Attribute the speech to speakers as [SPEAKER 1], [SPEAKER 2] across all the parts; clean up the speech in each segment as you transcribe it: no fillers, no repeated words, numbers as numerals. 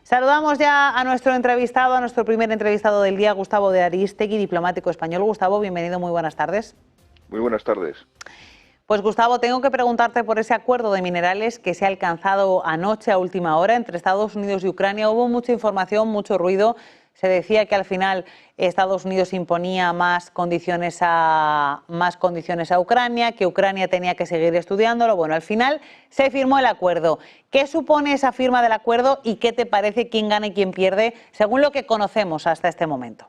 [SPEAKER 1] Saludamos ya a nuestro entrevistado, a nuestro primer entrevistado del día, Gustavo de Aristegui, diplomático español. Gustavo, bienvenido, muy buenas tardes.
[SPEAKER 2] Muy buenas tardes.
[SPEAKER 1] Pues Gustavo, tengo que preguntarte por ese acuerdo de minerales que se ha alcanzado anoche a última hora entre Estados Unidos y Ucrania. Hubo mucha información, mucho ruido. Se decía que al final Estados Unidos imponía más condiciones a Ucrania, que Ucrania tenía que seguir estudiándolo. Bueno, al final se firmó el acuerdo. ¿Qué supone esa firma del acuerdo y qué te parece quién gana y quién pierde, según lo que conocemos hasta este momento?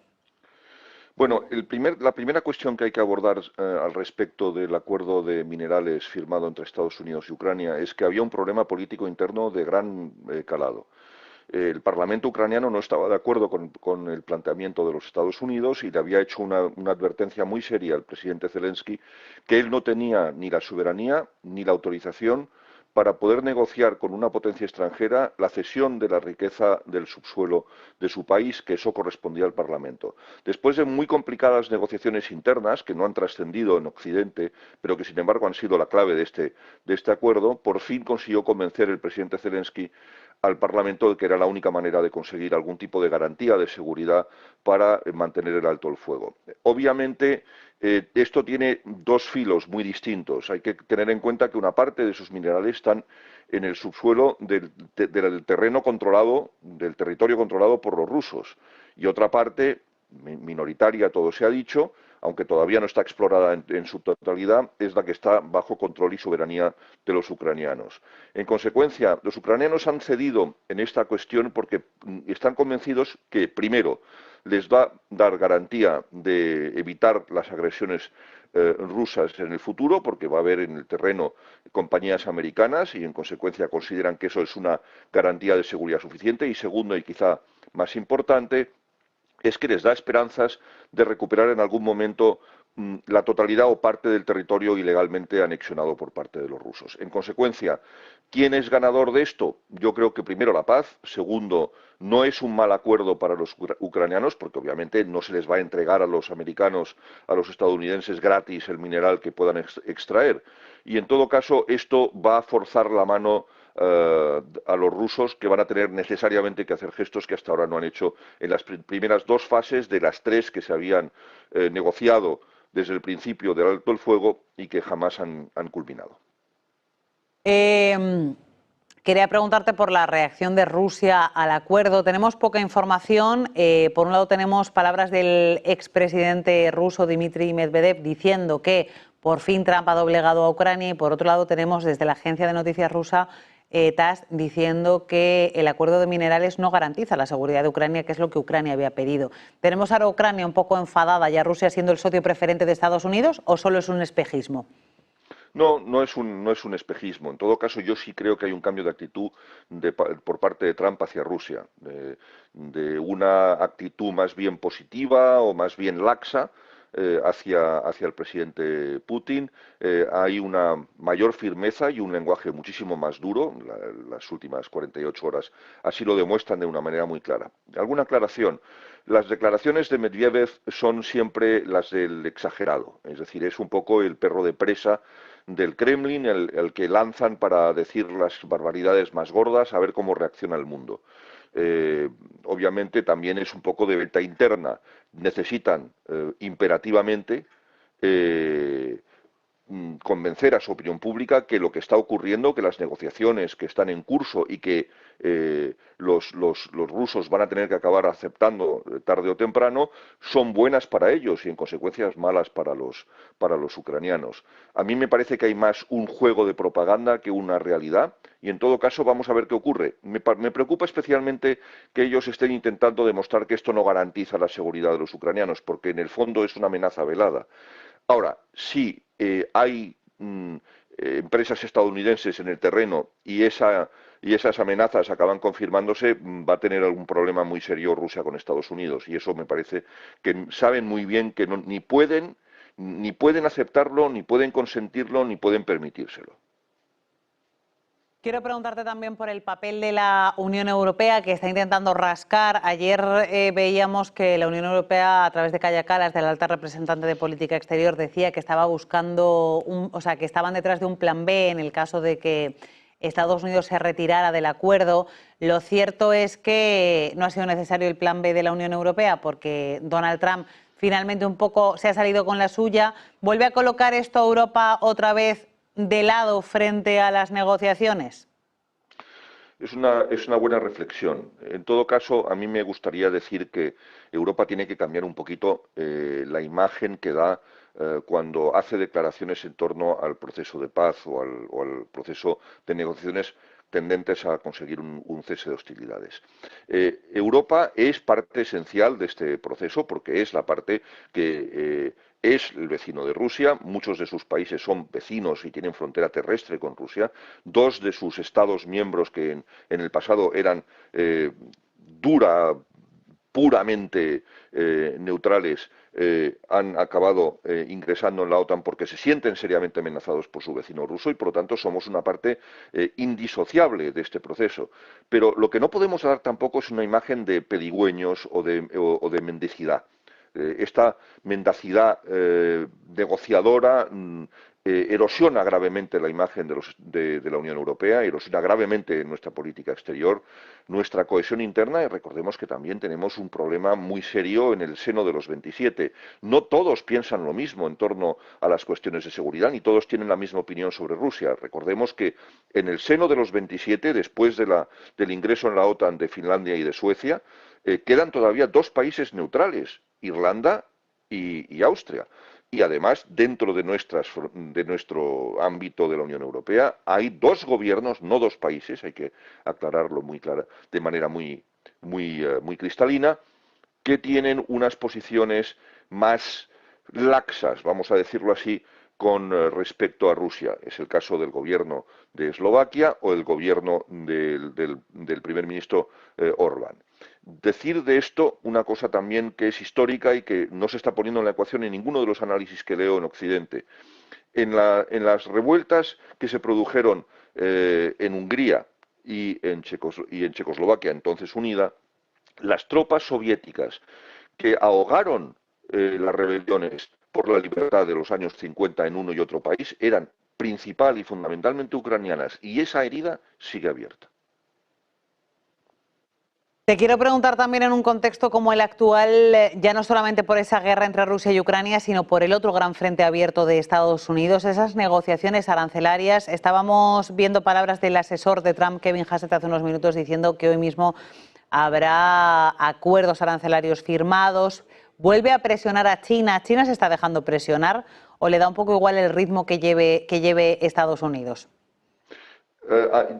[SPEAKER 2] Bueno, la primera cuestión que hay que abordar al respecto del acuerdo de minerales firmado entre Estados Unidos y Ucrania es que había un problema político interno de gran calado. El Parlamento ucraniano no estaba de acuerdo con el planteamiento de los Estados Unidos y le había hecho una advertencia muy seria al presidente Zelensky que él no tenía ni la soberanía ni la autorización para poder negociar con una potencia extranjera la cesión de la riqueza del subsuelo de su país, que eso correspondía al Parlamento. Después de muy complicadas negociaciones internas, que no han trascendido en Occidente, pero que sin embargo han sido la clave de este acuerdo, por fin consiguió convencer el presidente Zelensky al Parlamento de que era la única manera de conseguir algún tipo de garantía de seguridad para mantener el alto el fuego. Obviamente, esto tiene dos filos muy distintos. Hay que tener en cuenta que una parte de sus minerales están en el subsuelo del terreno controlado, del territorio controlado por los rusos, y otra parte, minoritaria, todo se ha dicho, aunque todavía no está explorada en su totalidad, es la que está bajo control y soberanía de los ucranianos. En consecuencia, los ucranianos han cedido en esta cuestión porque están convencidos que, primero, les va a dar garantía de evitar las agresiones rusas en el futuro, porque va a haber en el terreno compañías americanas y en consecuencia consideran que eso es una garantía de seguridad suficiente. Y segundo, y quizá más importante, es que les da esperanzas de recuperar en algún momento la totalidad o parte del territorio ilegalmente anexionado por parte de los rusos. En consecuencia, ¿quién es ganador de esto? Yo creo que primero la paz, segundo, no es un mal acuerdo para los ucranianos, porque obviamente no se les va a entregar a los americanos, a los estadounidenses gratis el mineral que puedan extraer. Y en todo caso, esto va a forzar la mano a los rusos, que van a tener necesariamente que hacer gestos que hasta ahora no han hecho en las primeras dos fases de las tres que se habían negociado desde el principio del alto el fuego y que jamás han culminado.
[SPEAKER 1] Quería preguntarte por la reacción de Rusia al acuerdo. Tenemos poca información. Por un lado tenemos palabras del expresidente ruso Dmitry Medvedev diciendo que por fin Trump ha doblegado a Ucrania, y por otro lado tenemos desde la agencia de noticias rusa TASS diciendo que el acuerdo de minerales no garantiza la seguridad de Ucrania, que es lo que Ucrania había pedido. ¿Tenemos ahora a Ucrania un poco enfadada y a Rusia siendo el socio preferente de Estados Unidos, o solo es un espejismo?
[SPEAKER 2] No, no es un espejismo. En todo caso, yo sí creo que hay un cambio de actitud por parte de Trump hacia Rusia, de una actitud más bien positiva o más bien laxa hacia el presidente Putin. Hay una mayor firmeza y un lenguaje muchísimo más duro. Las últimas 48 horas así lo demuestran de una manera muy clara. ¿Alguna aclaración? Las declaraciones de Medvedev son siempre las del exagerado, es decir, es un poco el perro de presa del Kremlin, el que lanzan para decir las barbaridades más gordas, a ver cómo reacciona el mundo. Obviamente también es un poco de venta interna. Necesitan imperativamente convencer a su opinión pública que lo que está ocurriendo, que las negociaciones que están en curso y que los rusos van a tener que acabar aceptando tarde o temprano, son buenas para ellos y en consecuencia malas para los ucranianos. A mí me parece que hay más un juego de propaganda que una realidad y en todo caso vamos a ver qué ocurre. Me preocupa especialmente que ellos estén intentando demostrar que esto no garantiza la seguridad de los ucranianos, porque en el fondo es una amenaza velada. Ahora, si hay empresas estadounidenses en el terreno y esas amenazas acaban confirmándose, va a tener algún problema muy serio Rusia con Estados Unidos. Y eso me parece que saben muy bien que ni pueden aceptarlo, ni pueden consentirlo, ni pueden permitírselo.
[SPEAKER 1] Quiero preguntarte también por el papel de la Unión Europea, que está intentando rascar. Ayer veíamos que la Unión Europea, a través de Kaja Kallas, de la alta representante de política exterior, decía que estaba buscando, que estaban detrás de un plan B en el caso de que Estados Unidos se retirara del acuerdo. Lo cierto es que no ha sido necesario el plan B de la Unión Europea porque Donald Trump finalmente un poco se ha salido con la suya. ¿Vuelve a colocar esto a Europa otra vez de lado frente a las negociaciones?
[SPEAKER 2] Es una buena reflexión. En todo caso, a mí me gustaría decir que Europa tiene que cambiar un poquito la imagen que da cuando hace declaraciones en torno al proceso de paz o al proceso de negociaciones tendentes a conseguir un cese de hostilidades. Europa es parte esencial de este proceso porque es la parte que es el vecino de Rusia, muchos de sus países son vecinos y tienen frontera terrestre con Rusia, dos de sus estados miembros que en el pasado eran dura, puramente neutrales, han acabado ingresando en la OTAN porque se sienten seriamente amenazados por su vecino ruso y por lo tanto somos una parte indisociable de este proceso. Pero lo que no podemos dar tampoco es una imagen de pedigüeños o de mendicidad. Esta mendacidad negociadora erosiona gravemente la imagen de la Unión Europea, erosiona gravemente nuestra política exterior, nuestra cohesión interna, y recordemos que también tenemos un problema muy serio en el seno de los 27. No todos piensan lo mismo en torno a las cuestiones de seguridad, ni todos tienen la misma opinión sobre Rusia. Recordemos que en el seno de los 27, después del ingreso en la OTAN de Finlandia y de Suecia, quedan todavía dos países neutrales, Irlanda y Austria. Y además, dentro de nuestro ámbito de la Unión Europea, hay dos gobiernos, no dos países, hay que aclararlo muy clara, de manera muy cristalina, que tienen unas posiciones más laxas, vamos a decirlo así, con respecto a Rusia. Es el caso del gobierno de Eslovaquia o el gobierno del primer ministro Orbán. Decir de esto una cosa también que es histórica y que no se está poniendo en la ecuación en ninguno de los análisis que leo en Occidente. En las revueltas que se produjeron en Hungría y en Checoslovaquia, entonces unida, las tropas soviéticas que ahogaron las rebeliones por la libertad de los años 50 en uno y otro país eran principal y fundamentalmente ucranianas, y esa herida sigue abierta.
[SPEAKER 1] Te quiero preguntar también en un contexto como el actual, ya no solamente por esa guerra entre Rusia y Ucrania, sino por el otro gran frente abierto de Estados Unidos, esas negociaciones arancelarias. Estábamos viendo palabras del asesor de Trump, Kevin Hassett, hace unos minutos diciendo que hoy mismo habrá acuerdos arancelarios firmados. ¿Vuelve a presionar a China? ¿China se está dejando presionar o le da un poco igual el ritmo que lleve Estados Unidos?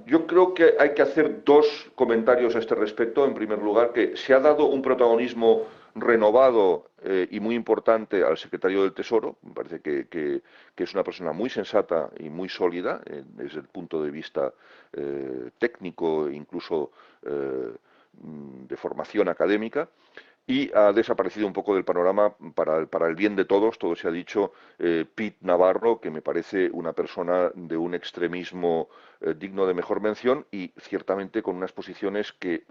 [SPEAKER 2] Yo creo que hay que hacer dos comentarios a este respecto. En primer lugar, que se ha dado un protagonismo renovado y muy importante al secretario del Tesoro. Me parece que es una persona muy sensata y muy sólida desde el punto de vista técnico e incluso de formación académica. Y ha desaparecido un poco del panorama para el bien de todos, todo se ha dicho, Pete Navarro, que me parece una persona de un extremismo digno de mejor mención y ciertamente con unas posiciones que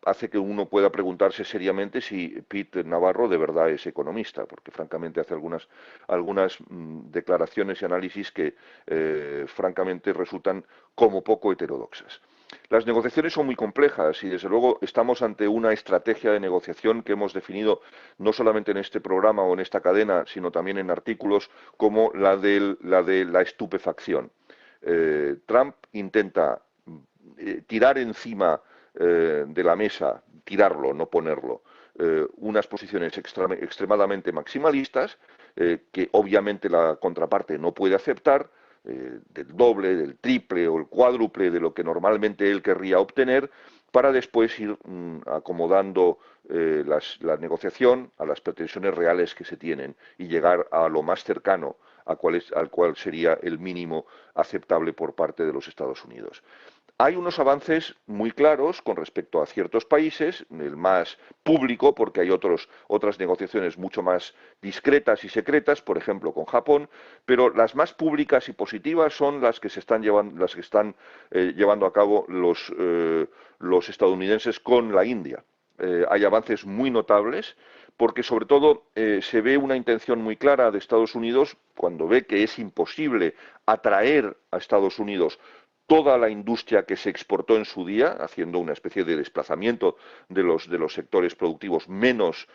[SPEAKER 2] hace que uno pueda preguntarse seriamente si Pete Navarro de verdad es economista, porque francamente hace algunas declaraciones y análisis que francamente resultan como poco heterodoxas. Las negociaciones son muy complejas y, desde luego, estamos ante una estrategia de negociación que hemos definido no solamente en este programa o en esta cadena, sino también en artículos como la de la estupefacción. Trump intenta tirar encima de la mesa, tirarlo, no ponerlo, unas posiciones extremadamente maximalistas que obviamente la contraparte no puede aceptar, del doble, del triple o el cuádruple de lo que normalmente él querría obtener, para después ir acomodando la negociación a las pretensiones reales que se tienen y llegar a lo más cercano al cual sería el mínimo aceptable por parte de los Estados Unidos. Hay unos avances muy claros con respecto a ciertos países, el más público, porque hay otras negociaciones mucho más discretas y secretas, por ejemplo con Japón, pero las más públicas y positivas son las que están llevando a cabo los estadounidenses con la India. Hay avances muy notables, porque sobre todo se ve una intención muy clara de Estados Unidos cuando ve que es imposible atraer a Estados Unidos toda la industria que se exportó en su día, haciendo una especie de desplazamiento de los sectores productivos menos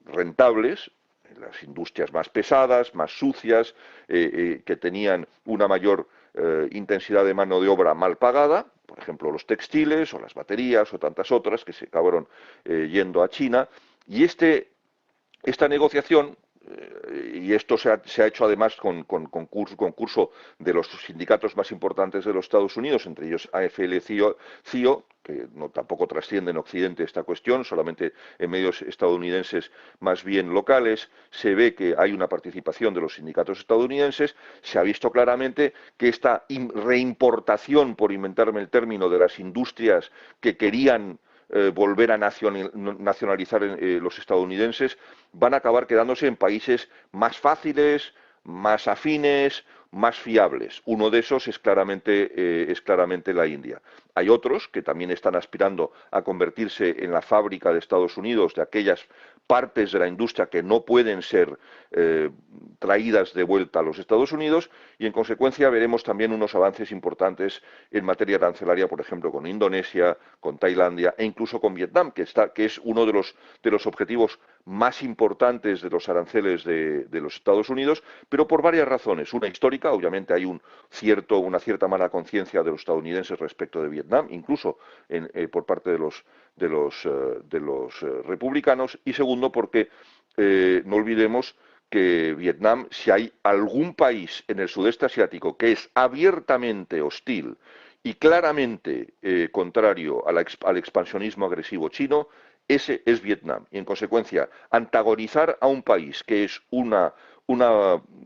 [SPEAKER 2] rentables, las industrias más pesadas, más sucias, que tenían una mayor intensidad de mano de obra mal pagada, por ejemplo los textiles o las baterías o tantas otras que se acabaron yendo a China. Y esta negociación, y esto se ha hecho además con concurso de los sindicatos más importantes de los Estados Unidos, entre ellos AFL-CIO, que tampoco trasciende en Occidente esta cuestión, solamente en medios estadounidenses más bien locales, se ve que hay una participación de los sindicatos estadounidenses, se ha visto claramente que esta reimportación, por inventarme el término, de las industrias que querían volver a nacionalizar los estadounidenses, van a acabar quedándose en países más fáciles, más afines, más fiables. Uno de esos es claramente la India. Hay otros que también están aspirando a convertirse en la fábrica de Estados Unidos de aquellas partes de la industria que no pueden ser traídas de vuelta a los Estados Unidos, y en consecuencia veremos también unos avances importantes en materia arancelaria, por ejemplo, con Indonesia, con Tailandia e incluso con Vietnam, que es uno de los objetivos más importantes de los aranceles de los Estados Unidos, pero por varias razones. Una histórica, obviamente hay una cierta mala conciencia de los estadounidenses respecto de Vietnam, incluso por parte de los republicanos, y segundo porque no olvidemos que Vietnam, si hay algún país en el sudeste asiático que es abiertamente hostil y claramente contrario al expansionismo agresivo chino, ese es Vietnam. Y en consecuencia, antagonizar a un país que es una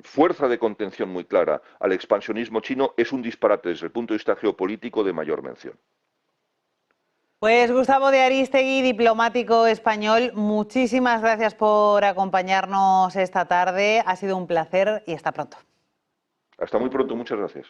[SPEAKER 2] fuerza de contención muy clara al expansionismo chino es un disparate desde el punto de vista geopolítico de mayor mención.
[SPEAKER 1] Pues Gustavo de Arístegui, diplomático español, muchísimas gracias por acompañarnos esta tarde. Ha sido un placer y hasta pronto.
[SPEAKER 2] Hasta muy pronto, muchas gracias.